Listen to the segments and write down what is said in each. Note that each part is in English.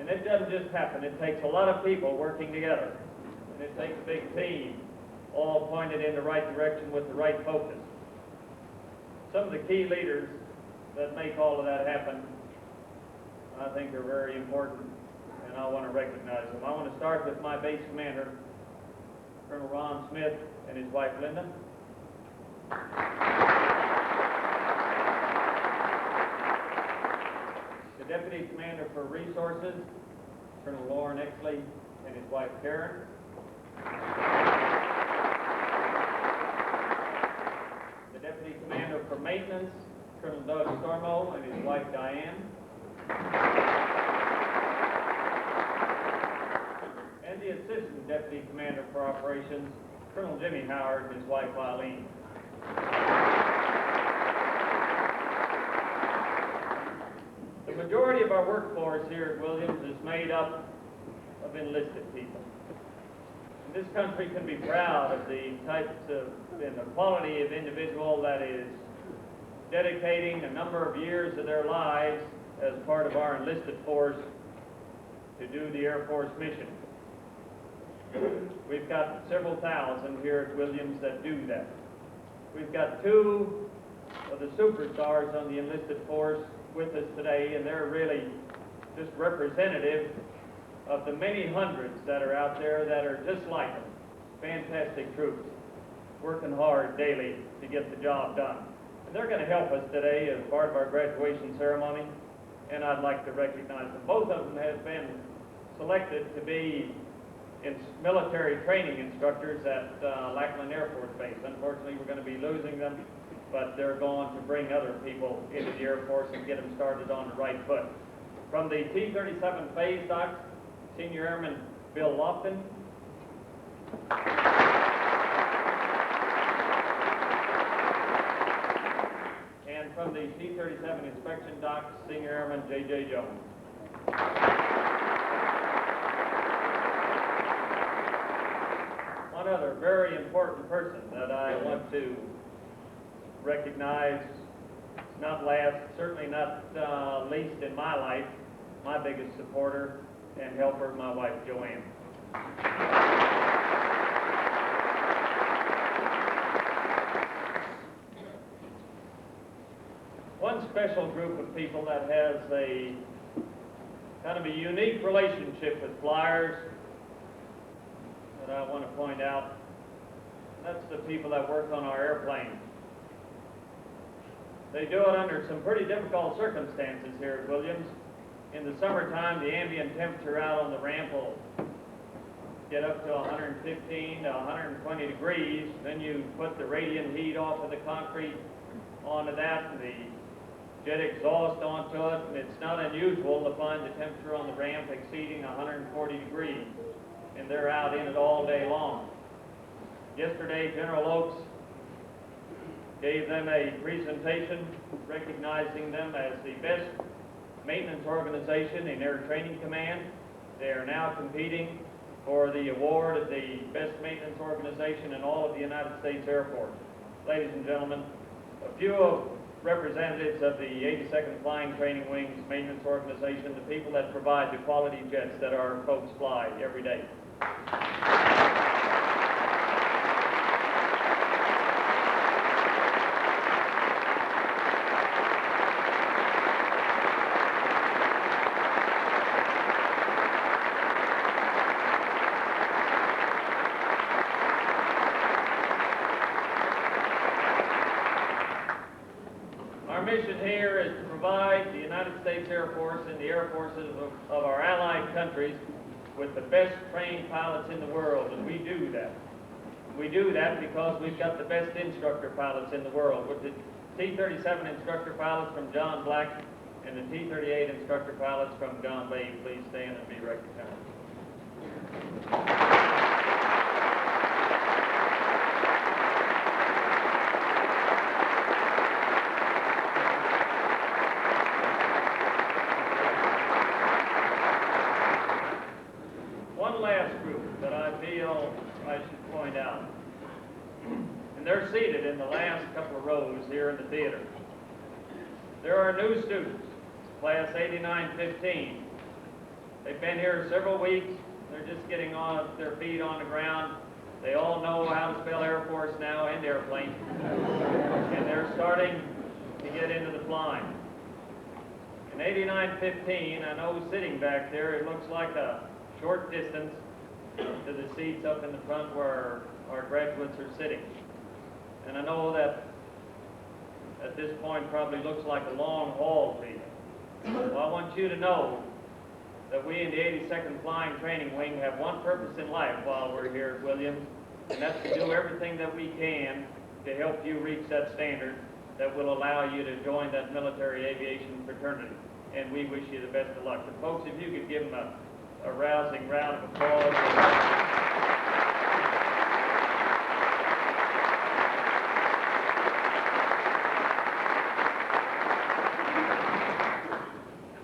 And it doesn't just happen. It takes a lot of people working together. And it takes a big team, all pointed in the right direction with the right focus. Some of the key leaders that make all of that happen, I think are very important, and I want to recognize them. I want to start with my base commander, Colonel Ron Smith, and his wife, Linda. The Deputy Commander for Resources, Colonel Lauren Exley, and his wife, Karen. The Deputy Commander for Maintenance, Colonel Doug Stormo, and his wife, Diane. And the Assistant Deputy Commander for Operations, Colonel Jimmy Howard, and his wife, Eileen. The majority of our workforce here at Williams is made up of enlisted people. And this country can be proud of the types of and the quality of individual that is dedicating a number of years of their lives as part of our enlisted force to do the Air Force mission. We've got several thousand here at Williams that do that. We've got two of the superstars on the enlisted force with us today, and they're really just representative of the many hundreds that are out there that are just like them. Fantastic troops, working hard daily to get the job done. And they're going to help us today as part of our graduation ceremony, and I'd like to recognize them. Both of them have been selected to be military training instructors at Lackland Air Force Base. Unfortunately, we're going to be losing them, but they're going to bring other people into the Air Force and get them started on the right foot. From the T-37 phase dock, Senior Airman Bill Lofton. And from the T-37 inspection dock, Senior Airman J.J. Jones. One other very important person that I want to recognize, not last, certainly not least in my life, my biggest supporter and helper, my wife, Joanne. One special group of people that has a kind of a unique relationship with flyers that I want to point out, that's the people that work on our airplanes. They do it under some pretty difficult circumstances here at Williams. In the summertime, the ambient temperature out on the ramp will get up to 115 to 120 degrees. Then you put the radiant heat off of the concrete onto that, and the jet exhaust onto it, and it's not unusual to find the temperature on the ramp exceeding 140 degrees, and they're out in it all day long. Yesterday, General Oaks gave them a presentation recognizing them as the best maintenance organization in Air Training Command. They are now competing for the award of the best maintenance organization in all of the United States Air Force. Ladies and gentlemen, a few of representatives of the 82nd Flying Training Wing's maintenance organization, the people that provide the quality jets that our folks fly every day. Our mission here is to provide the United States Air Force and the Air Forces of our allied countries with the best trained pilots in the world, and we do that. We do that because we've got the best instructor pilots in the world, with the T-37 instructor pilots from John Black and the T-38 instructor pilots from John Lane. Please stand and be recognized. One last group that I feel I should point out, and they're seated in the last couple of rows here in the theater. There are new students, class 8915, They've been here several weeks. They're just getting on their feet on the ground. They all know how to spell Air Force now and airplane. And they're starting to get into the flying. In 8915, I know sitting back there, it looks like a short distance to the seats up in the front where our graduates are sitting. And I know that at this point probably looks like a long haul to you. Well, I want you to know that we in the 82nd Flying Training Wing have one purpose in life while we're here at Williams, and that's to do everything that we can to help you reach that standard that will allow you to join that military aviation fraternity. And we wish you the best of luck. And folks, if you could give them a rousing round of applause.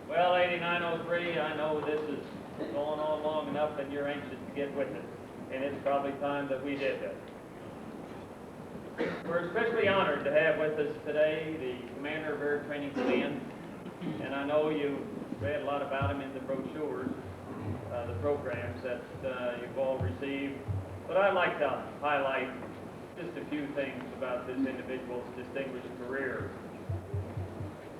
Well, 8903, I know this is going on long enough and you're anxious to get with it. And it's probably time that we did that. We're especially honored to have with us today the Commander of Air Training Command. And I know you read a lot about him in the brochures, the programs that you've all received. But I'd like to highlight just a few things about this individual's distinguished career.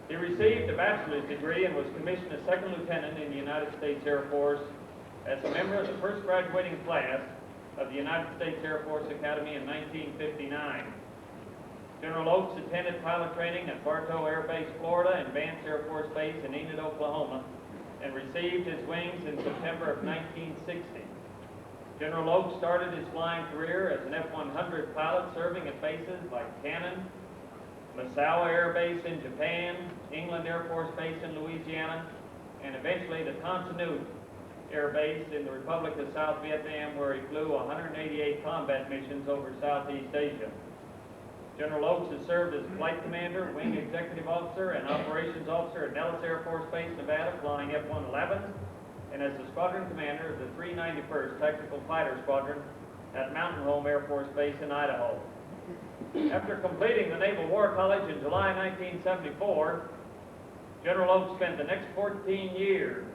He received a bachelor's degree and was commissioned as second lieutenant in the United States Air Force as a member of the first graduating class of the United States Air Force Academy in 1959. General Oaks attended pilot training at Bartow Air Base, Florida, and Vance Air Force Base in Enid, Oklahoma, and received his wings in September of 1960. General Oaks started his flying career as an F-100 pilot serving at bases like Cannon, Misawa Air Base in Japan, England Air Force Base in Louisiana, and eventually the Tonsanut Air Base in the Republic of South Vietnam, where he flew 188 combat missions over Southeast Asia. General Oaks has served as flight commander, wing executive officer, and operations officer at Nellis Air Force Base, Nevada, flying F-111s, and as the squadron commander of the 391st Tactical Fighter Squadron at Mountain Home Air Force Base in Idaho. After completing the Naval War College in July 1974, General Oaks spent the next 14 years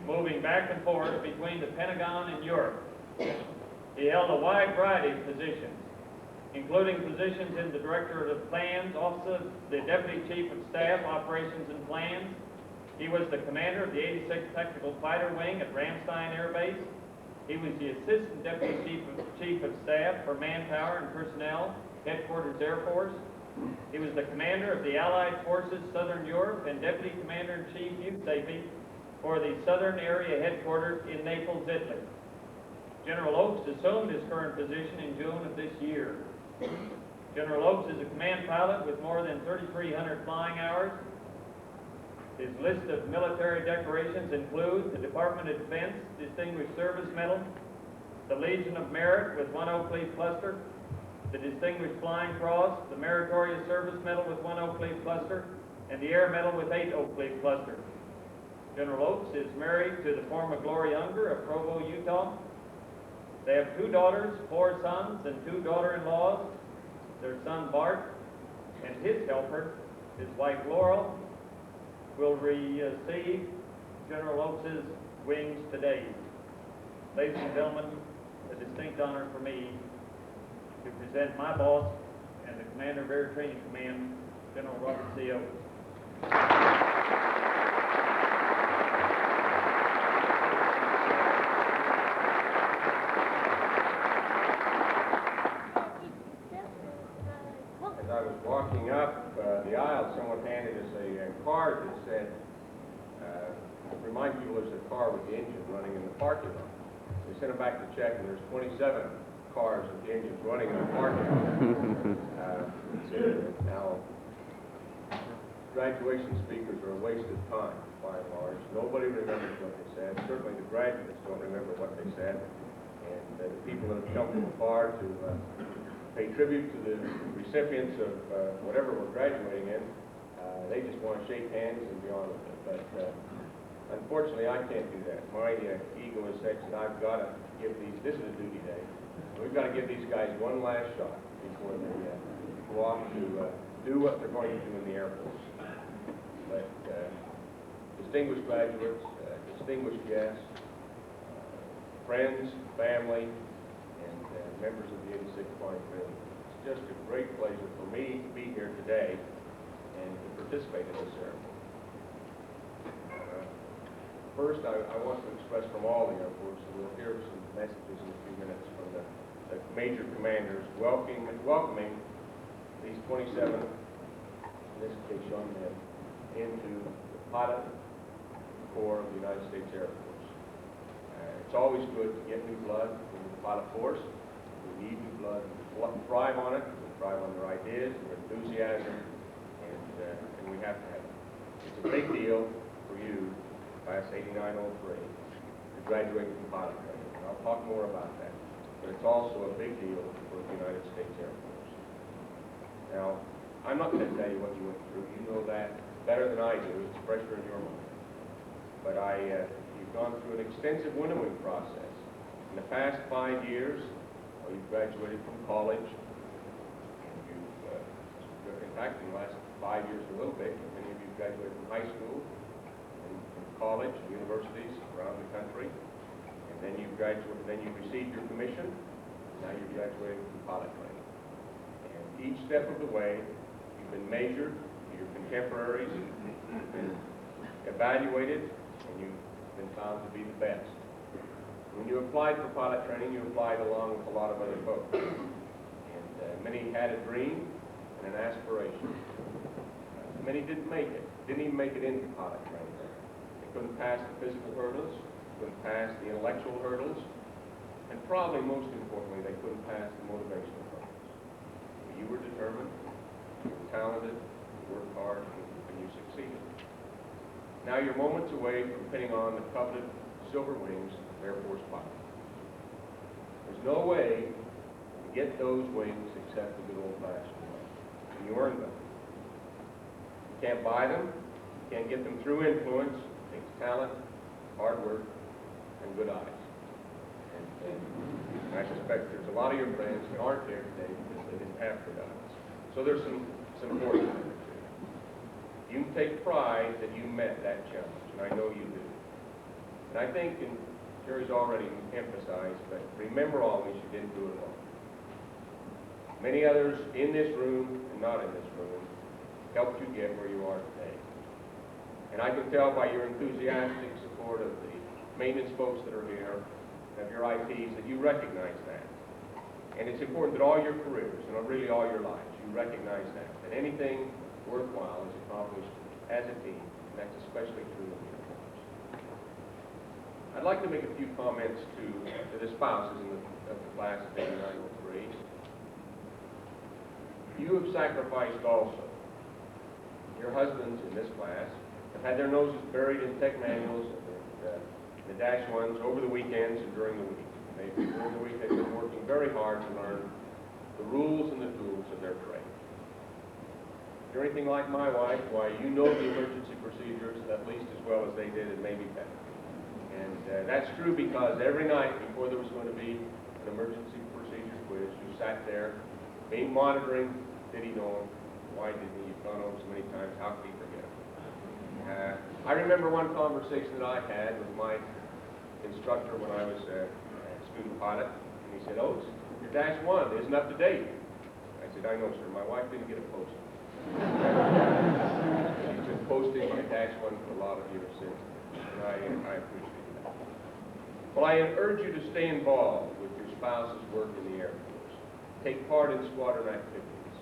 moving back and forth between the Pentagon and Europe. He held a wide variety of positions, including positions in the Director of Plans, Office of the Deputy Chief of Staff, Operations and Plans. He was the commander of the 86th Tactical Fighter Wing at Ramstein Air Base. He was the Assistant Deputy Chief of Staff for Manpower and Personnel, Headquarters Air Force. He was the commander of the Allied Forces Southern Europe and Deputy Commander-in-Chief, USAFE, for the Southern Area Headquarters in Naples, Italy. General Oaks assumed his current position in June of this year. General Oaks is a command pilot with more than 3,300 flying hours. His list of military decorations include the Department of Defense Distinguished Service Medal, the Legion of Merit with 1 Oak Leaf Cluster, the Distinguished Flying Cross, the Meritorious Service Medal with 1 Oak Leaf Cluster, and the Air Medal with 8 Oak Leaf Clusters. General Oaks is married to the former Gloria Unger of Provo, Utah. They have 2 daughters, 4 sons, and 2 daughter-in-laws. Their son Bart and his helper, his wife Laurel, will receive General Oaks' wings today. Ladies and gentlemen, a distinct honor for me to present my boss and the Commander of Air Training Command, General Robert C. Oaks. As I was walking up the aisle, someone handed us a card that said, remind people there's a car with the engine running in the parking lot. We sent them back to check, and there's 27 cars with the engines running in the parking lot. Now, graduation speakers are a waste of time, by and large. Nobody remembers what they said. Certainly the graduates don't remember what they said. And the people that have come from afar to pay tribute to the recipients of whatever we're graduating in, they just want to shake hands and be on with it. But unfortunately, I can't do that. My ego is such that I've got to give these, this is a duty day, we've got to give these guys one last shot before they go off to do what they're going to do in the Air Force. But distinguished graduates, it's distinguished guests, friends, family, and members of the 86th Flying Family. It's just a great pleasure for me to be here today and to participate in this ceremony. First, I want to express from all the Air Force, and we'll hear some messages in a few minutes from the major commanders welcoming these 27, in this case young men, into the pilot corps of the United States Air Force. It's always good to get new blood in the pilot force. We need new blood to thrive on it, to thrive on their ideas, their enthusiasm, and we have to have it. It's a big deal for you, Class 8903, to graduate from pilot training. And I'll talk more about that. But it's also a big deal for the United States Air Force. Now, I'm not going to tell you what you went through. You know that better than I do. It's fresher in your mind. But you've gone through an extensive winnowing process. In the past 5 years, you've graduated from college. And in fact, in the last 5 years a little bit, many of you graduated from high school, and from college, and universities around the country. And then you received your commission. Now you're graduating from pilot training. And each step of the way, you've been measured to your contemporaries, you've been evaluated, and you've been found to be the best. When you applied for pilot training, you applied along with a lot of other folks. And many had a dream and an aspiration. Many didn't even make it into pilot training. They couldn't pass the physical hurdles, couldn't pass the intellectual hurdles, and probably most importantly, they couldn't pass the motivational hurdles. But you were determined, you were talented, you worked hard, and you succeeded. Now you're moments away from pinning on the coveted silver wings of Air Force pilot. There's no way to get those wings except the good old-fashioned way. And you earn them. You can't buy them. You can't get them through influence. It takes talent, hard work, and good eyes. And I suspect there's a lot of your friends who aren't there today because they didn't have good eyes. So there's some important things. You can take pride that you met that challenge, and I know you do. And I think, and Jerry's already emphasized, but remember always you didn't do it alone. Many others in this room and not in this room helped you get where you are today. And I can tell by your enthusiastic support of the maintenance folks that are here, of your IPs, that you recognize that. And it's important that all your careers, and really all your lives, you recognize that anything worthwhile is accomplished as a team, and that's especially true in the Air Force. I'd like to make a few comments to the spouses of the class of 8903. You have sacrificed also. Your husbands in this class have had their noses buried in tech manuals and the Dash ones over the weekends and during the week. During the week they've been working very hard to learn the rules and the tools of their trade. If you're anything like my wife, why, you know the emergency procedures at least as well as they did, and maybe better. And that's true because every night before there was going to be an emergency procedures quiz, you sat there being monitoring, did he know him? Why didn't he? You've gone over so many times, how could he forget him? I remember one conversation that I had with my instructor when I was a student pilot, and he said, "Oh, your Dash 1 isn't up to date." I said, "I know, sir. My wife didn't get a post." She's been posting my Dash 1 for a lot of years since, and I appreciate that. Well, I urge you to stay involved with your spouse's work in the Air Force. Take part in squadron activities.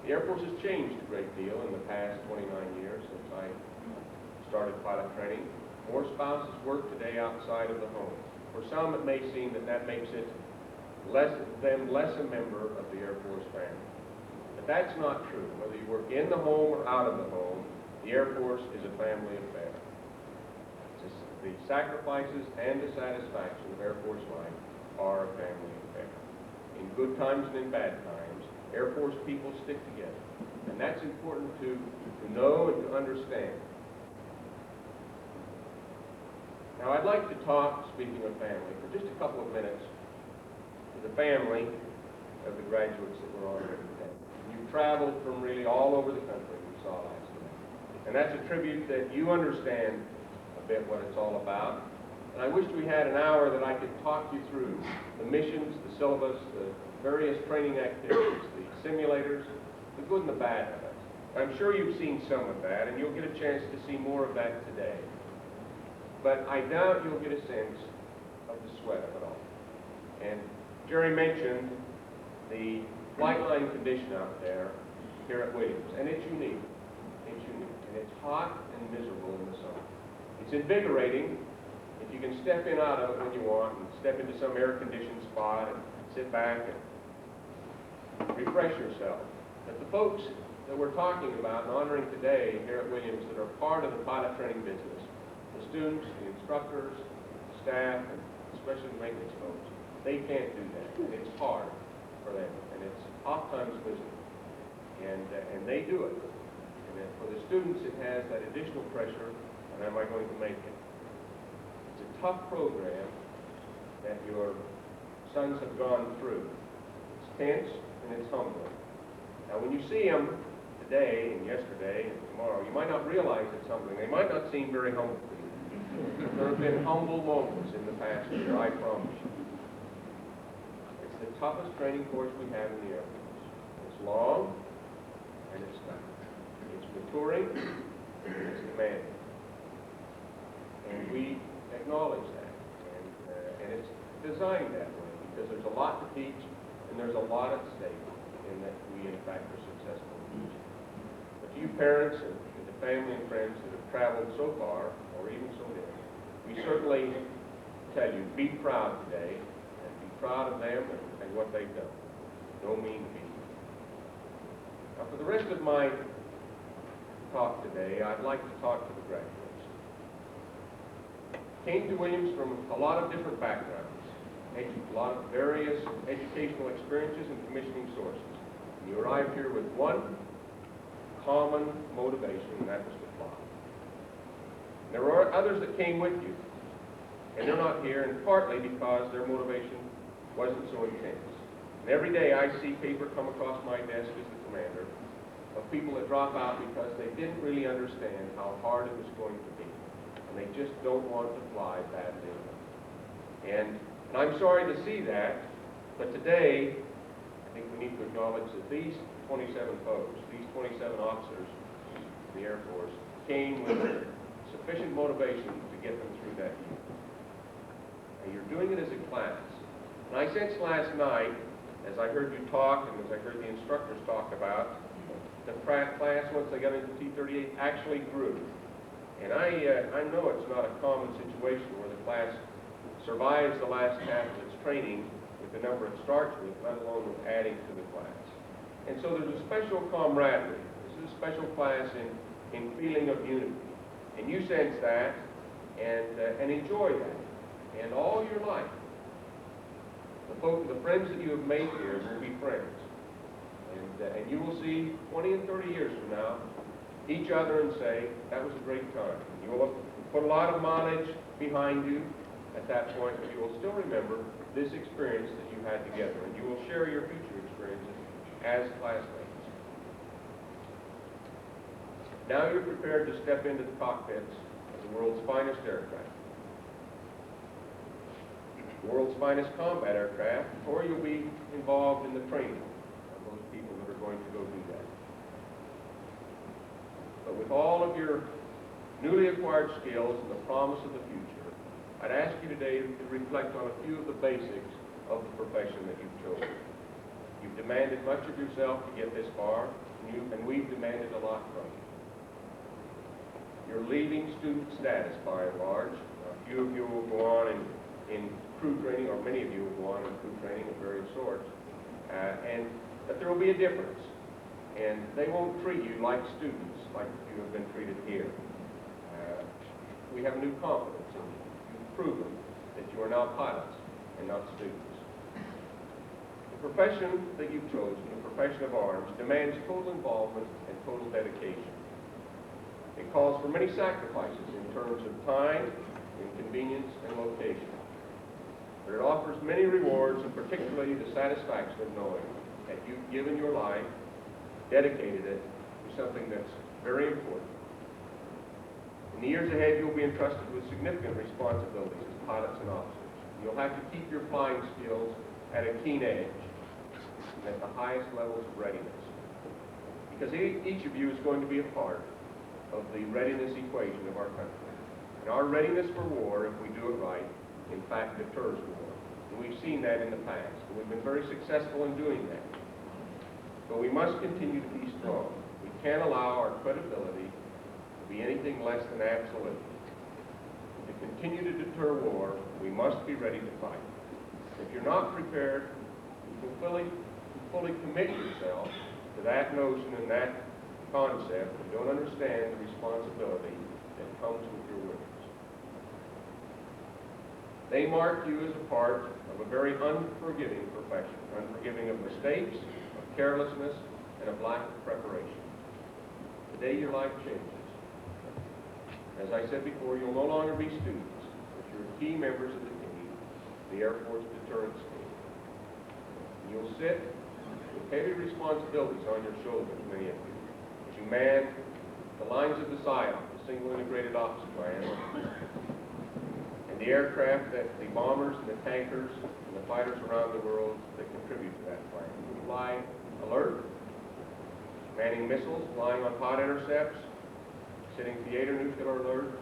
The Air Force has changed a great deal in the past 29 years since I started pilot training. More spouses work today outside of the home. For some, it may seem that makes it less a member of the Air Force family. But that's not true. Whether you work in the home or out of the home, the Air Force is a family affair. The sacrifices and the satisfaction of Air Force life are a family affair. In good times and in bad times, Air Force people stick together. And that's important to know and to understand. Now, I'd like to talk, speaking of family, for just a couple of minutes to the family of the graduates that were on here today. You've traveled from really all over the country, we saw last night. And that's a tribute that you understand bit what it's all about. And I wished we had an hour that I could talk you through the missions, the syllabus, the various training activities, the simulators, the good and the bad of it. I'm sure you've seen some of that, and you'll get a chance to see more of that today. But I doubt you'll get a sense of the sweat of it all. And Jerry mentioned the flight line condition out there here at Williams, and it's unique. It's unique, and it's hot and miserable in the summer. It's invigorating if you can step in out of it when you want and step into some air-conditioned spot and sit back and refresh yourself. But the folks that we're talking about and honoring today here at Williams that are part of the pilot training business, the students, the instructors, the staff, and especially the maintenance folks, they can't do that. And it's hard for them, and it's oftentimes miserable. And they do it. And then for the students, it has that additional pressure, and am I going to make it? It's a tough program that your sons have gone through. It's tense and it's humbling. Now, when you see them today and yesterday and tomorrow, you might not realize it's humbling. They might not seem very humble to you. There have been humble moments in the past year, I promise you. It's the toughest training course we have in the Air Force. It's long and it's tough. It's maturing and it's demanding. And we acknowledge that. And it's designed that way because there's a lot to teach and there's a lot at stake in that we, in fact, are successful in teaching. But you parents and the family and friends that have traveled so far, or even so near, we certainly tell you, be proud today and be proud of them and what they've done. No mean feat. Now, for the rest of my talk today, I'd like to talk to the graduates. Came to Williams from a lot of different backgrounds, a lot of various educational experiences and commissioning sources. You arrived here with one common motivation, and that was to fly. There were others that came with you, and they're not here, and partly because their motivation wasn't so intense. And every day I see paper come across my desk as the commander of people that drop out because they didn't really understand how hard it was going to be, and they just don't want to fly badly enough. And I'm sorry to see that, but today I think we need to acknowledge that these 27 folks, these 27 officers in the Air Force, came with sufficient motivation to get them through that year. And you're doing it as a class. And I sensed last night, as I heard you talk and as I heard the instructors talk about, the class, once they got into T-38, actually grew. And I know it's not a common situation where the class survives the last half of its training with the number it starts with, let alone with adding to the class. And so there's a special camaraderie. This is a special class in feeling of unity. And you sense that and enjoy that. And all your life, the friends that you have made here will be friends. And you will see 20 and 30 years from now each other and say, that was a great time. You will put a lot of mileage behind you at that point, but you will still remember this experience that you had together, and you will share your future experiences as classmates. Now you're prepared to step into the cockpits of the world's finest aircraft, the world's finest combat aircraft, or you'll be involved in the training of those people that are going to go do that. But with all of your newly acquired skills and the promise of the future, I'd ask you today to reflect on a few of the basics of the profession that you've chosen. You've demanded much of yourself to get this far, and we've demanded a lot from you. You're leaving student status by and large. A few of you will go on in crew training, or many of you will go on in crew training of various sorts. But there will be a difference. And they won't treat you like students, like you have been treated here. We have a new confidence in you. You've proven that you are now pilots and not students. The profession that you've chosen, the profession of arms, demands total involvement and total dedication. It calls for many sacrifices in terms of time, inconvenience, and location. But it offers many rewards, and particularly the satisfaction of knowing that you've given your life, dedicated it to something that's very important. In the years ahead, you'll be entrusted with significant responsibilities as pilots and officers. You'll have to keep your flying skills at a keen edge and at the highest levels of readiness. Because each of you is going to be a part of the readiness equation of our country. And our readiness for war, if we do it right, in fact deters war. And we've seen that in the past. And we've been very successful in doing that. But we must continue to be strong. We can't allow our credibility to be anything less than absolute. To continue to deter war, we must be ready to fight. If you're not prepared to fully commit yourself to that notion and that concept, you don't understand the responsibility that comes with your witness. They mark you as a part of a very unforgiving profession, unforgiving of mistakes, of carelessness, and of lack of preparation. Today your life changes. As I said before, you'll no longer be students, but you're key members of the team, the Air Force Deterrence Team. You'll sit with heavy responsibilities on your shoulders, many of you, as you man the lines of the SIOP, the Single Integrated Ops Plan, and the aircraft, the bombers and the tankers and the fighters around the world that contribute to that plan. You fly alert, manning missiles, flying on hot intercepts, sitting theater nuclear alert,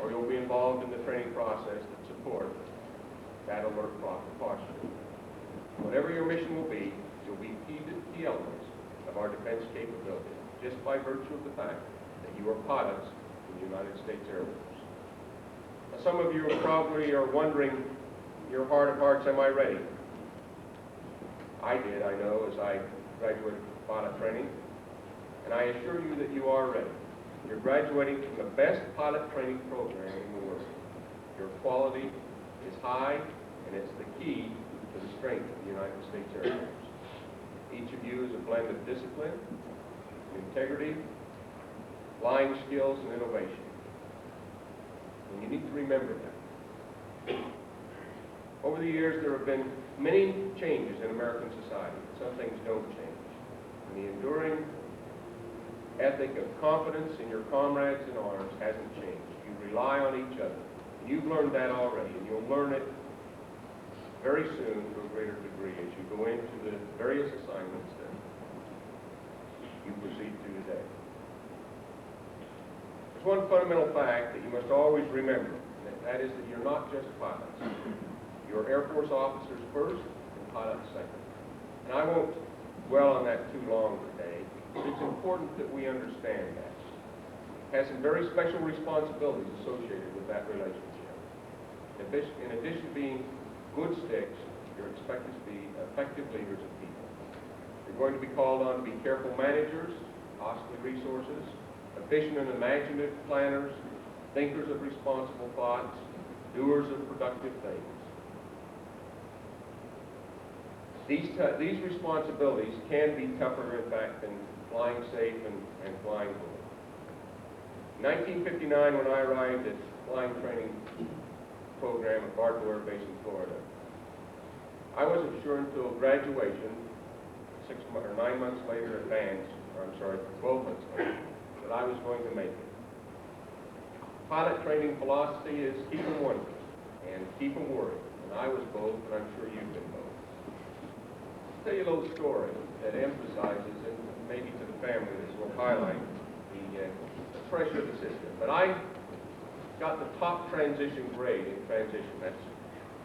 or you'll be involved in the training process that supports that alert posture. Whatever your mission will be, you'll be key elements of our defense capability, just by virtue of the fact that you are pilots in the United States Air Force. Now, some of you probably are wondering, in your heart of hearts, am I ready? I did, I know, as I graduated from pilot training, and I assure you that you are ready. You're graduating from the best pilot training program in the world. Your quality is high, and it's the key to the strength of the United States Air Force. Each of you is a blend of discipline, integrity, flying skills, and innovation. And you need to remember that. Over the years, there have been many changes in American society. Some things don't change. And the enduring ethic of confidence in your comrades in arms hasn't changed. You rely on each other. You've learned that already, and you'll learn it very soon to a greater degree as you go into the various assignments that you proceed to today. There's one fundamental fact that you must always remember, and that is that you're not just pilots. You're Air Force officers first and pilots second. And I won't dwell on that too long today, but it's important that we understand that. It has some very special responsibilities associated with that relationship. In addition to being good sticks, you're expected to be effective leaders of people. You're going to be called on to be careful managers, costly resources, efficient and imaginative planners, thinkers of responsible thoughts, doers of productive things. These responsibilities can be tougher, in fact, than flying safe and flying good. In 1959, when I arrived at flying training program at Bartow Air Base in Florida, I wasn't sure until graduation, 9 months later advance, 12 months later, that I was going to make it. Pilot training philosophy is keep them wondering and keep them worried. And I was both, and I'm sure you've been both. I'll tell you a little story that emphasizes, and maybe to the family, this will highlight the pressure of the system. But I got the top transition grade in transition. That's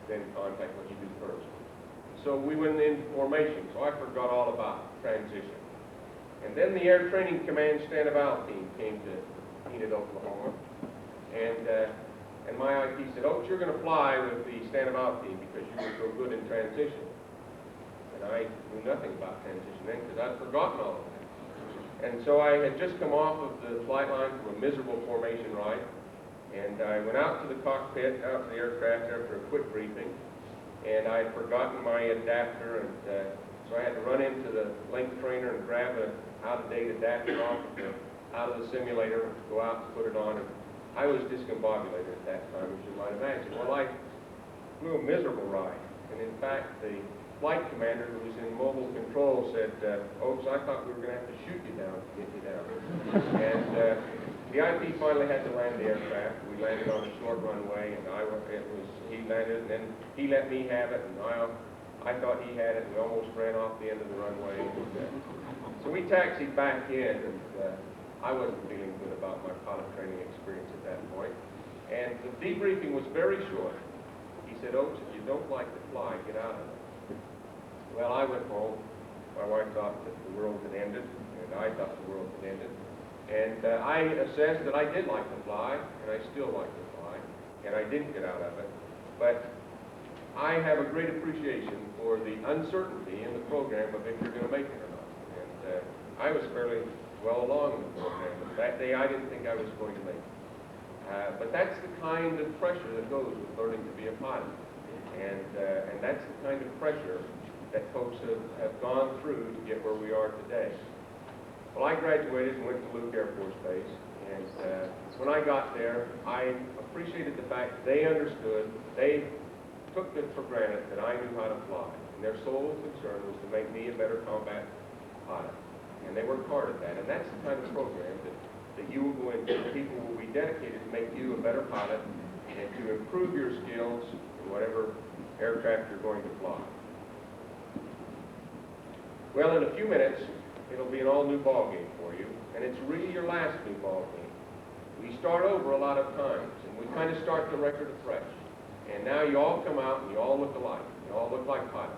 then contact what you do first. So we went into formation, so I forgot all about transition. And then the Air Training Command stand-about team came to Enid, Oklahoma. And my IT said, "Oh, you're going to fly with the stand-about team because you were so good in transition." And I knew nothing about transition then because I'd forgotten all of that. And so I had just come off of the flight line from a miserable formation ride. And I went out to the cockpit, out to the aircraft after a quick briefing. And I had forgotten my adapter, and so I had to run into the link trainer and grab an out-of-date adapter out of the simulator, go out and put it on. And I was discombobulated at that time, as you might imagine. Well, I flew a miserable ride. And in fact, the flight commander who was in mobile control said, "Oops, I thought we were going to have to shoot you down to get you down." And The IP finally had to land the aircraft. We landed on a short runway, and he landed, and then he let me have it, and I thought he had it, and we almost ran off the end of the runway. So we taxied back in, and I wasn't feeling good about my pilot training experience at that point. And the debriefing was very short. He said, "Oaks, if you don't like to fly, get out of it." Well, I went home. My wife thought that the world had ended, and I thought the world had ended. And I assessed that I did like to fly, and I still like to fly, and I didn't get out of it. But I have a great appreciation for the uncertainty in the program of if you're going to make it or not. And I was fairly well along in the program. But that day, I didn't think I was going to make it. But that's the kind of pressure that goes with learning to be a pilot. And that's the kind of pressure that folks have gone through to get where we are today. Well, I graduated and went to Luke Air Force Base, and when I got there, I appreciated the fact they understood, they took it for granted that I knew how to fly, and their sole concern was to make me a better combat pilot, and they worked hard at that, and that's the kind of program that you will go into. People will be dedicated to make you a better pilot and to improve your skills in whatever aircraft you're going to fly. Well, in a few minutes, it'll be an all-new ball game for you, and it's really your last new ball game. We start over a lot of times, and we kind of start the record afresh. And now you all come out and you all look alike. You all look like pilots,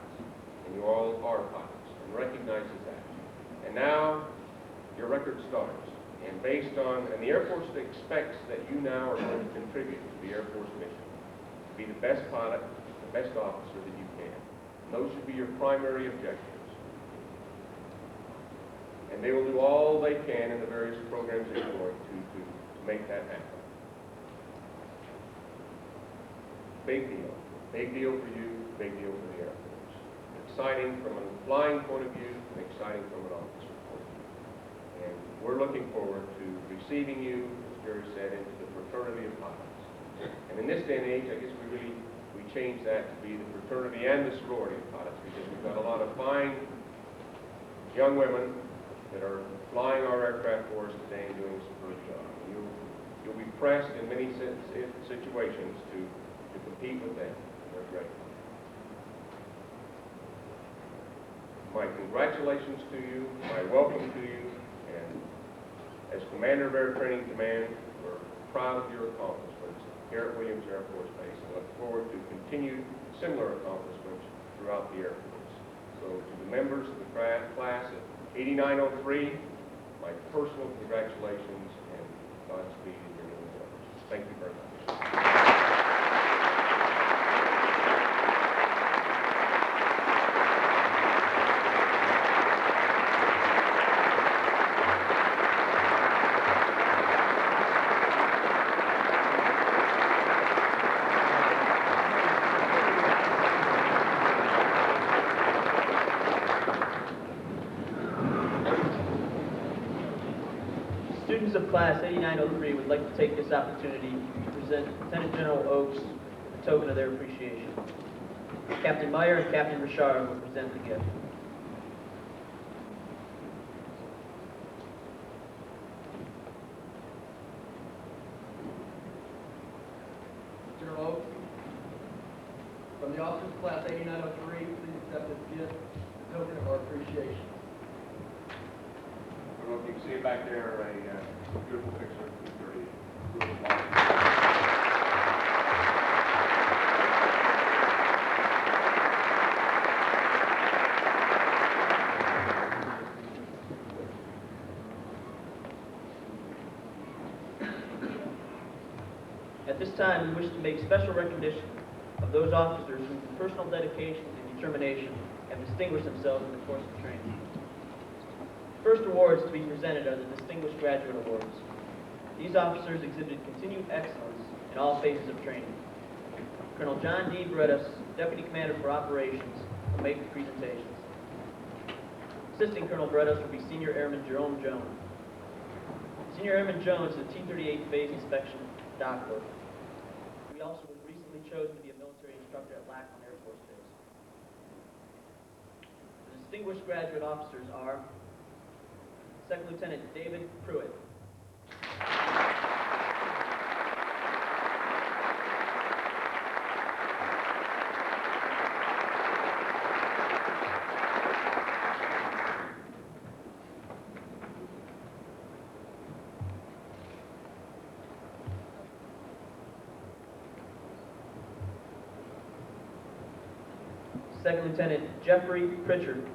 and you all are pilots, and recognizes that. And now your record starts, and the Air Force expects that you now are going to contribute to the Air Force mission, to be the best pilot, the best officer that you can. And those should be your primary objectives. And they will do all they can in the various programs they're going to make that happen. Big deal. Big deal for you, big deal for the Air Force. Exciting from a flying point of view, and exciting from an officer point of view. And we're looking forward to receiving you, as Jerry said, into the fraternity of pilots. And in this day and age, I guess we changed that to be the fraternity and the sorority of pilots, because we've got a lot of fine young women that are flying our aircraft for us today and doing a superb job. You'll be pressed in many situations to compete with them. They're great. My congratulations to you, my welcome to you, and as Commander of Air Training Command, we're proud of your accomplishments here at Williams Air Force Base and look forward to continued similar accomplishments throughout the Air Force. So to the members of the class of 8903, my personal congratulations and Godspeed in your new endeavors. Thank you very much. Students of Class 8903 would like to take this opportunity to present Lieutenant General Oaks a token of their appreciation. Captain Meyer and Captain Richard will present the gift. General Oaks, from the officers of Class 8903, please accept this gift, a token of our appreciation. I don't know if you can see it back there, a beautiful picture of the 30. At this time, we wish to make special recognition of those officers who, through personal dedication and determination, have distinguished themselves in the course of training. First awards to be presented are the Distinguished Graduate Awards. These officers exhibited continued excellence in all phases of training. Colonel John D. Bretas, Deputy Commander for Operations, will make the presentations. Assisting Colonel Bretas will be Senior Airman Jerome Jones. Senior Airman Jones is a T-38 phase inspection dock worker. He also was recently chosen to be a military instructor at Lackland Air Force Base. The distinguished graduate officers are Second Lieutenant David Pruitt, Second Lieutenant Jeffrey Pritchard.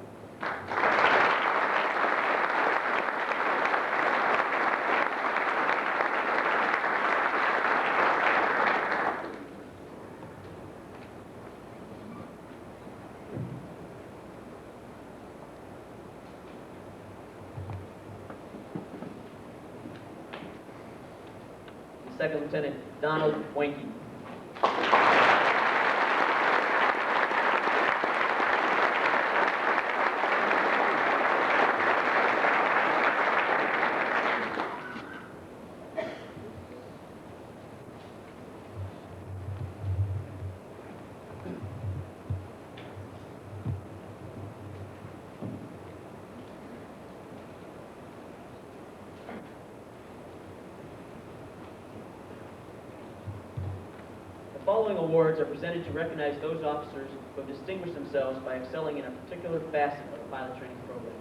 Second Lieutenant Donald Wanky. The following awards are presented to recognize those officers who have distinguished themselves by excelling in a particular facet of the pilot training program.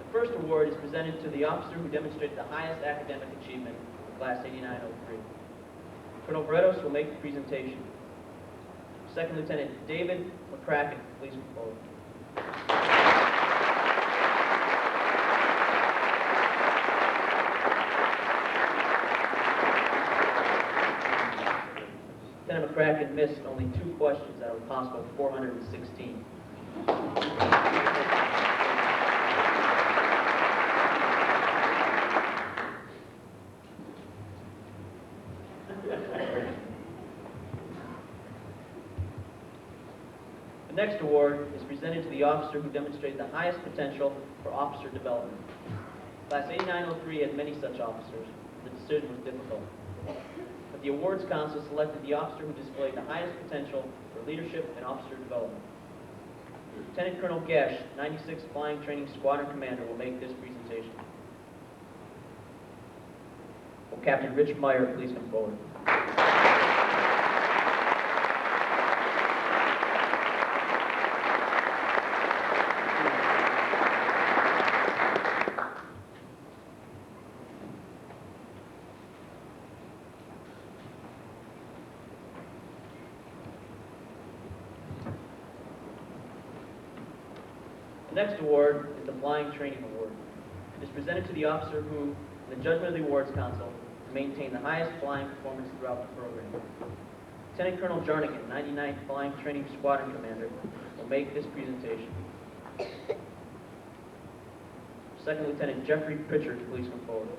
The first award is presented to the officer who demonstrated the highest academic achievement in Class 8903. Colonel Bredos will make the presentation. Second Lieutenant David McCracken, please come forward. Lieutenant McCracken missed only 2 questions out of a possible 416. The next award is presented to the officer who demonstrated the highest potential for officer development. Class 8903 had many such officers. The decision was difficult. But the awards council selected the officer who displayed the highest potential for leadership and officer development. Lieutenant Colonel Gesh, 96th Flying Training Squadron Commander, will make this presentation. Will Captain Rich Meyer please come forward? The next award is the Flying Training Award. It is presented to the officer who, in the judgment of the Awards Council, maintained the highest flying performance throughout the program. Lieutenant Colonel Jarnigan, 99th Flying Training Squadron Commander, will make this presentation. Second Lieutenant Jeffrey Pritchard, please come forward.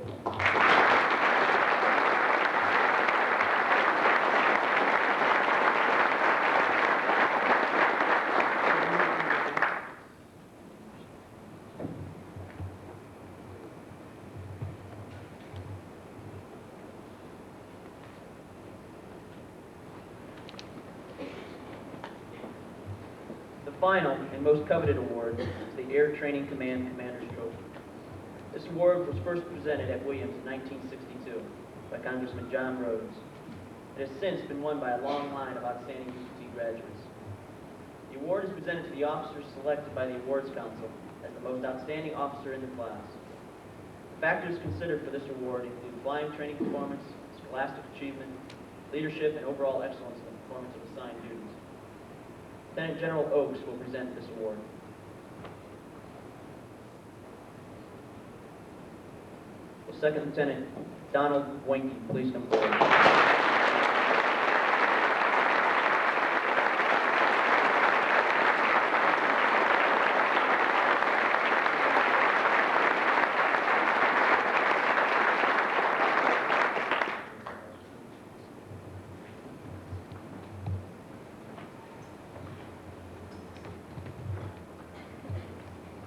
The final and most coveted award is the Air Training Command Commander's Trophy. This award was first presented at Williams in 1962 by Congressman John Rhodes. It has since been won by a long line of outstanding UPT graduates. The award is presented to the officer selected by the Awards Council as the most outstanding officer in the class. The factors considered for this award include flying training performance, scholastic achievement, leadership, and overall excellence in the performance of assigned duties. Lieutenant General Oakes will present this award. Will Second Lieutenant Donald Wanky please come forward?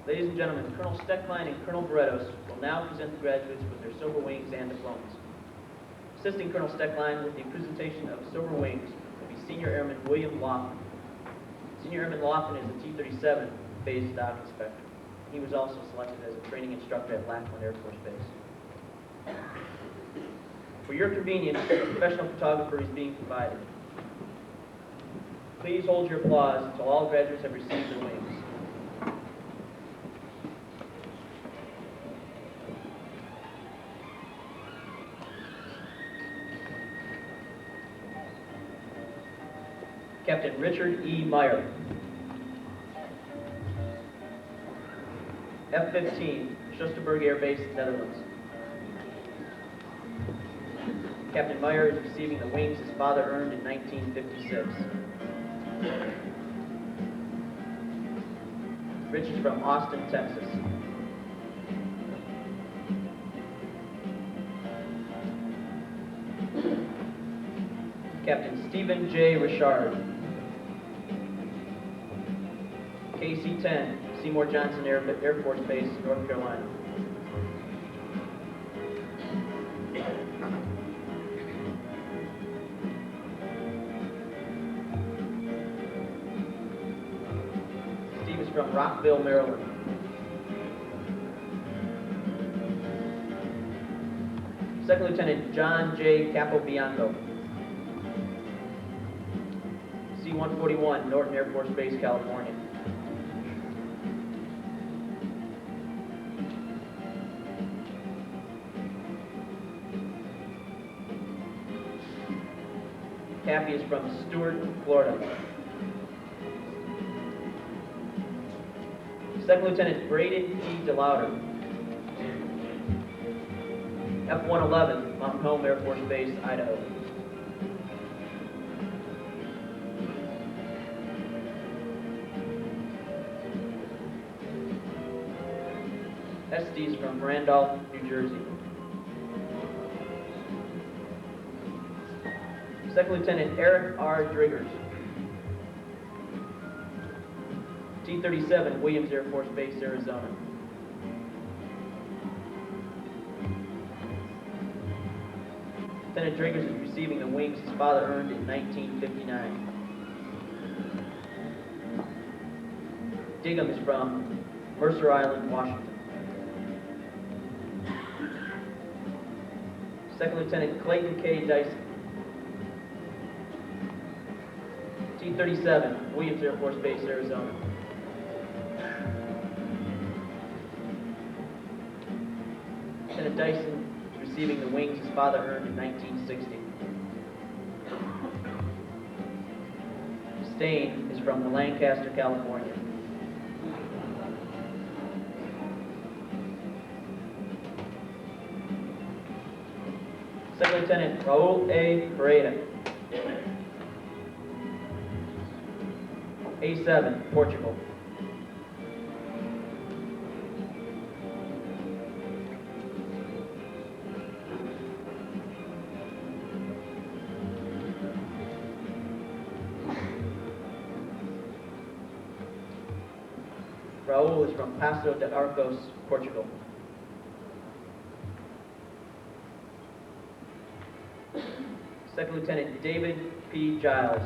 Ladies and gentlemen, Colonel Steckline and Colonel Bredos will now present the graduates with their silver wings and diplomas. Assisting Colonel Steckline with the presentation of silver wings will be Senior Airman William Laughlin. Senior Airman Laughlin is a T-37 phase stock inspector. He was also selected as a training instructor at Lackland Air Force Base. For your convenience, a professional photographer is being provided. Please hold your applause until all graduates have received their wings. Captain Richard E. Meyer. F-15, Schusterberg Air Base, Netherlands. Captain Meyer is receiving the wings his father earned in 1956. Rich is from Austin, Texas. Captain Stephen J. Richard. KC-10, Seymour Johnson Air Force Base, North Carolina. Steve is from Rockville, Maryland. Second Lieutenant John J. Capobianco. C-141, Norton Air Force Base, California. Cappy is from Stewart, Florida. Second Lieutenant Braden E. DeLauder. F-111, Mountain Home Air Force Base, Idaho. Estes from Randolph, New Jersey. Second Lieutenant Eric R. Driggers. T-37, Williams Air Force Base, Arizona. Lieutenant Driggers is receiving the wings his father earned in 1959. Diggum is from Mercer Island, Washington. Second Lieutenant Clayton K. Dyson. T-37, Williams Air Force Base, Arizona. Lieutenant Dyson is receiving the wings his father earned in 1960. Stain is from Lancaster, California. Second Lieutenant Raul A. Pereira. A7, Portugal. Raul is from Paso de Arcos, Portugal. Second Lieutenant David P. Giles.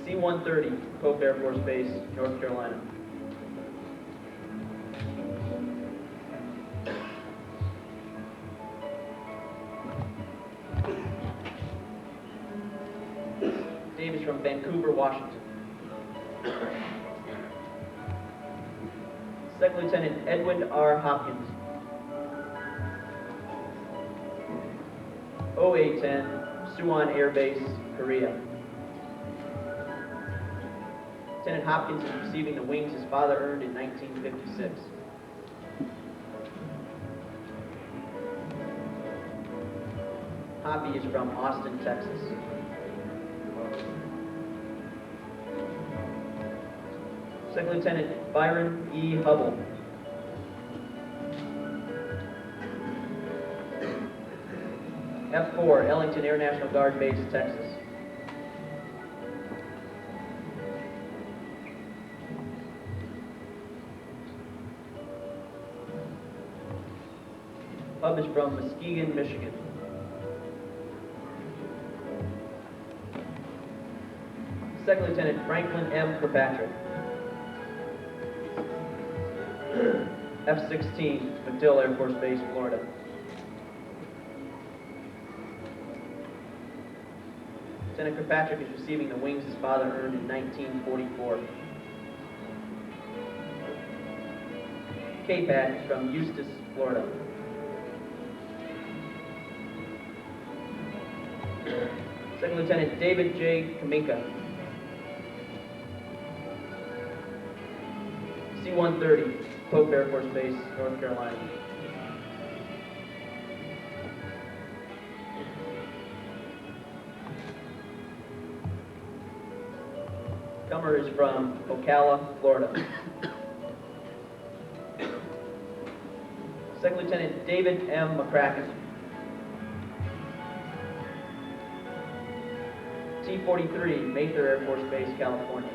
C-130, Pope Air Force Base, North Carolina. Dave is from Vancouver, Washington. Second Lieutenant Edwin R. Hopkins. OA-10, Suwon Air Base, Korea. Lieutenant Hopkins is receiving the wings his father earned in 1956. Hoppy is from Austin, Texas. Second Lieutenant Byron E. Hubbell. F-4, Ellington Air National Guard Base, Texas. Hub is from Muskegon, Michigan. Second Lieutenant Franklin M. Kirkpatrick. F-16, MacDill Air Force Base, Florida. Lieutenant Kirkpatrick is receiving the wings his father earned in 1944. K-Pat is from Eustis, Florida. Second Lieutenant David J. Kaminka. C-130, Pope Air Force Base, North Carolina. Comer is from Ocala, Florida. Second Lieutenant David M. McCracken. T-43, Mather Air Force Base, California.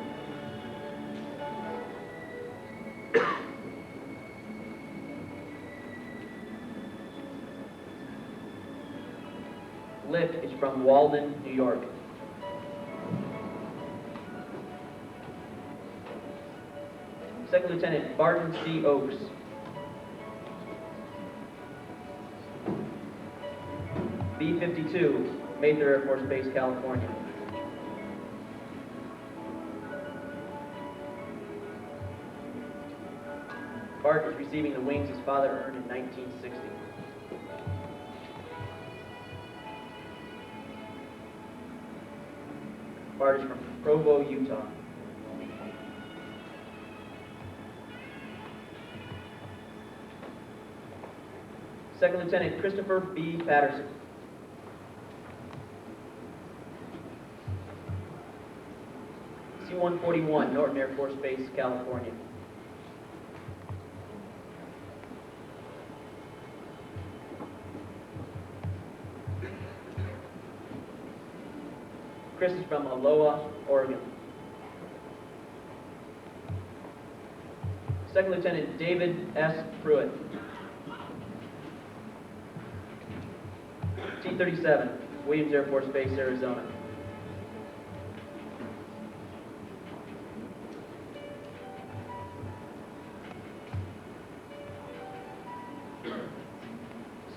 Lick is from Walden, New York. Second Lieutenant Barton C. Oakes. B-52, Mather Air Force Base, California. Bart is receiving the wings his father earned in 1960. Bart is from Provo, Utah. Second Lieutenant Christopher B. Patterson. C-141, Norton Air Force Base, California. Chris is from Aloha, Oregon. Second Lieutenant David S. Pruitt. T-37, Williams Air Force Base, Arizona.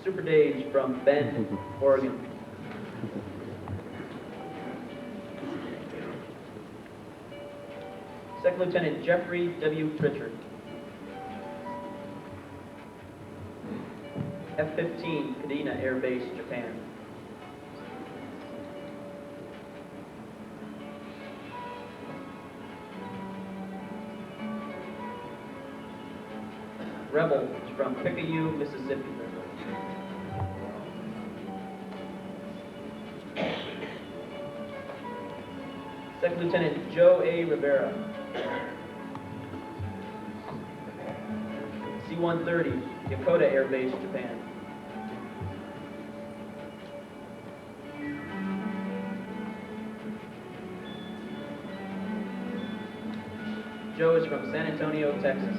Super Dave from Bend, Oregon. Second Lieutenant Jeffrey W. Pritchard. F-15, Kadena Air Base, Japan. Rebel is from Picayune, Mississippi. Second Lieutenant Joe A. Rivera. C-130, Yokota Air Base, Japan. Joe is from San Antonio, Texas.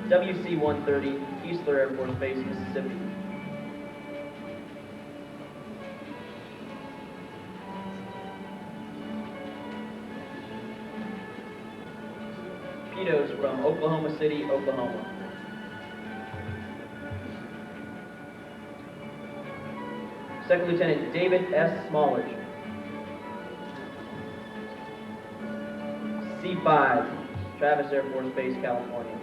WC-130, Keesler Air Force Base, Mississippi. Petos from Oklahoma City, Oklahoma. Second Lieutenant David S. Smallage. C-5, Travis Air Force Base, California.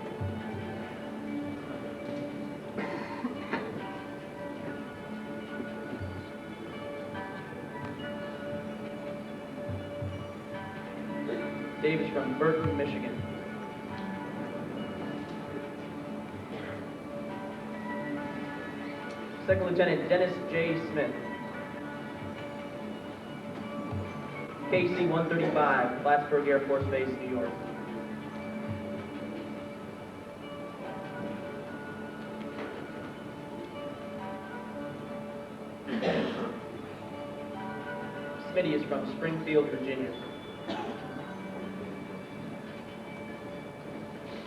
Dave is from Burton, Michigan. Second Lieutenant Dennis J. Smith. KC-135, Plattsburgh Air Force Base, New York. Smitty is from Springfield, Virginia.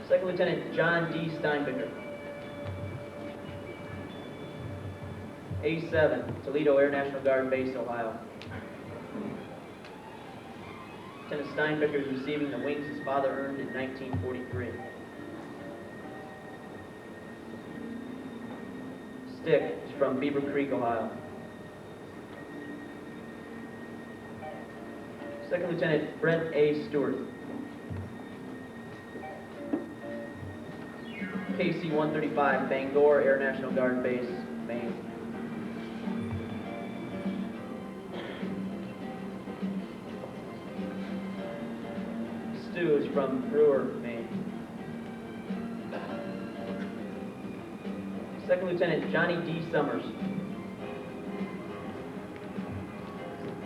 Second Lieutenant John D. Steinbecker. A-7, Toledo Air National Guard Base, Ohio. Lieutenant Steinbecker is receiving the wings his father earned in 1943. Stick is from Beaver Creek, Ohio. Second Lieutenant Brent A. Stewart. KC-135, Bangor Air National Guard Base, Maine. Stu is from Brewer, Maine. Second Lieutenant Johnny D. Summers.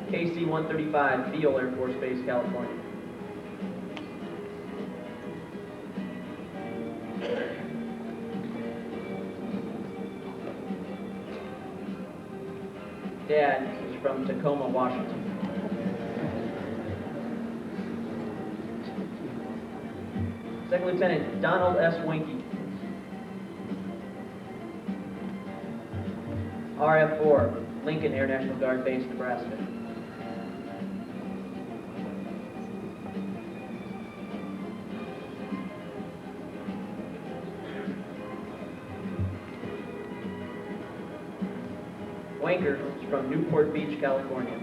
KC-135, Beale Air Force Base, California. Dad is from Tacoma, Washington. Second Lieutenant Donald S. Winky. RF-4, Lincoln Air National Guard Base, Nebraska. Wanker is from Newport Beach, California.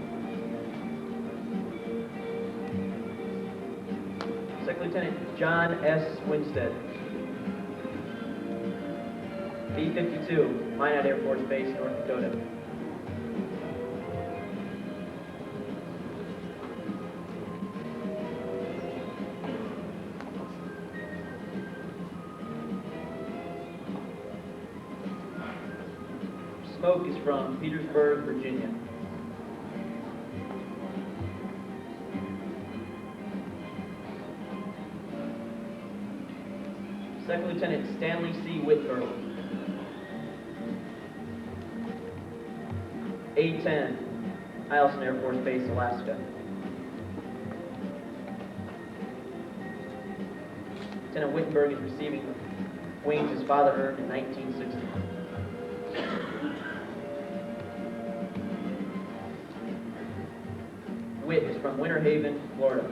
Second Lieutenant John S. Winstead. B-52, Minot Air Force Base, North Dakota. Smoke is from Petersburg, Virginia. Second Lieutenant Stanley C. Whitburn. A-10, Eielson Air Force Base, Alaska. Lieutenant Wittenberg is receiving the wings his father earned in 1960. Witt is from Winter Haven, Florida.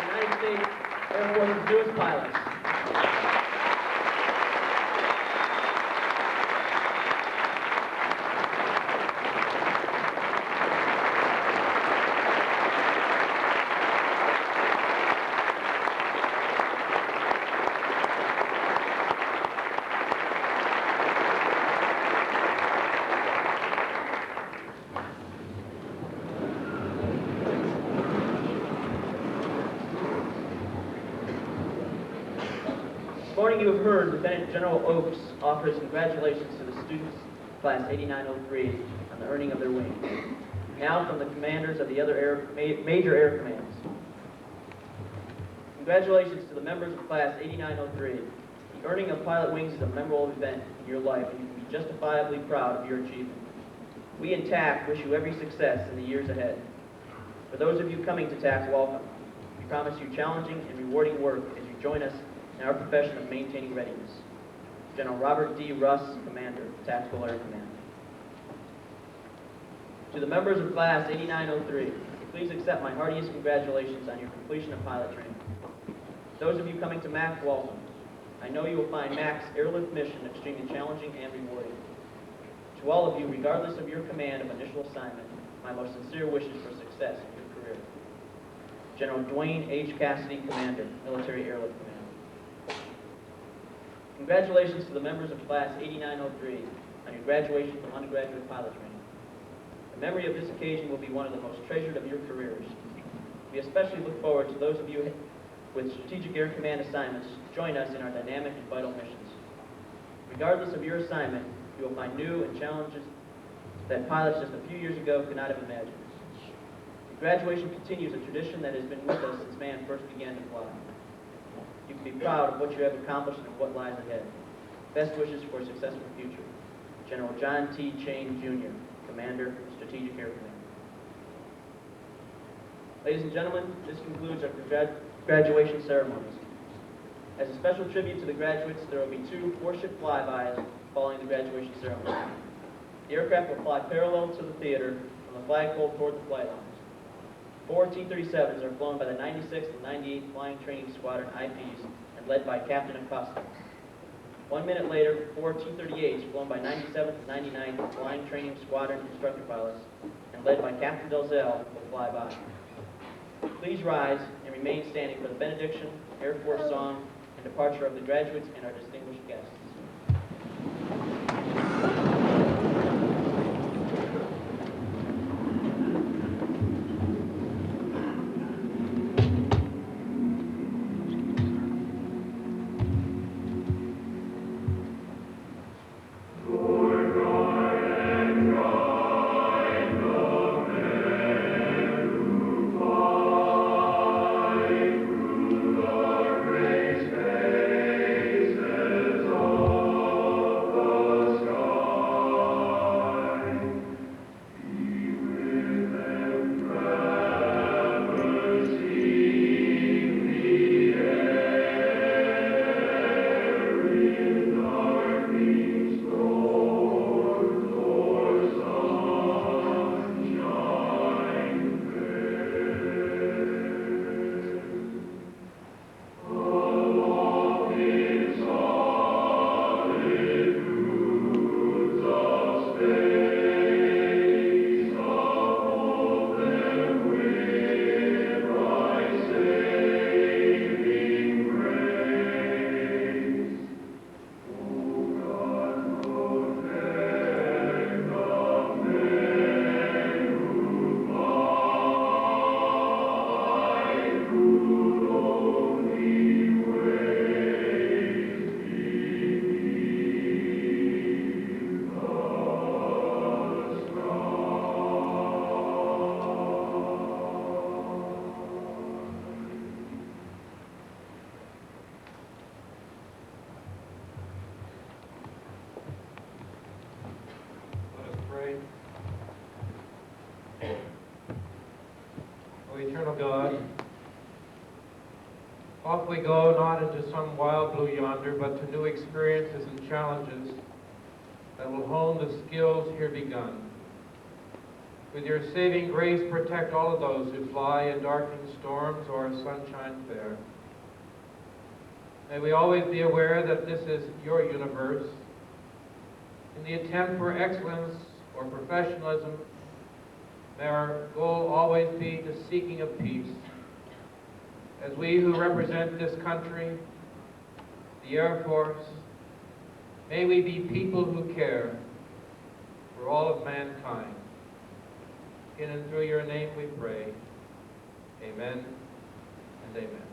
United States Air Force's newest pilots. This morning you have heard Lieutenant General Oakes offer his congratulations to the students of Class 8903 on the earning of their wings. Now from the commanders of the other major air commands. Congratulations to the members of Class 8903. The earning of pilot wings is a memorable event in your life, and you can be justifiably proud of your achievement. We in TAC wish you every success in the years ahead. For those of you coming to TAC, welcome. We promise you challenging and rewarding work as you join us in our profession of maintaining readiness. General Robert D. Russ, Commander, Tactical Air Command. To the members of Class 8903, please accept my heartiest congratulations on your completion of pilot training. Those of you coming to MAC, welcome. I know you will find MAC's airlift mission extremely challenging and rewarding. To all of you, regardless of your command of initial assignment, my most sincere wishes for success in your career. General Dwayne H. Cassidy, Commander, Military Airlift Command. Congratulations to the members of Class 8903 on your graduation from undergraduate pilot training. The memory of this occasion will be one of the most treasured of your careers. We especially look forward to those of you with Strategic Air Command assignments join us in our dynamic and vital missions. Regardless of your assignment, you will find new and challenges that pilots just a few years ago could not have imagined. Graduation continues a tradition that has been with us since man first began to fly. You can be proud of what you have accomplished and what lies ahead. Best wishes for a successful future. General John T. Chain, Jr., Commander, Strategic Air Command. Ladies and gentlemen, this concludes our graduation ceremonies. As a special tribute to the graduates, there will be 2 4-ship flybys following the graduation ceremony. The aircraft will fly parallel to the theater from the flagpole toward the flight lines. 4 T-37s are flown by the 96th and 98th Flying Training Squadron IPs and led by Captain Acosta. 1 minute later, 4 T-38s flown by 97th and 99th Flying Training Squadron instructor pilots and led by Captain Delzell will fly by. Please rise and remain standing for the benediction, Air Force song, and departure of the graduates and our distinguished guests. O eternal God, off we go, not into some wild blue yonder, but to new experiences and challenges that will hone the skills here begun. With your saving grace, protect all of those who fly in darkening storms or sunshine fair. May we always be aware that this is your universe. In the attempt for excellence or professionalism, may our goal always be the seeking of peace. As we who represent this country, the Air Force, may we be people who care for all of mankind. In and through your name we pray. Amen and amen.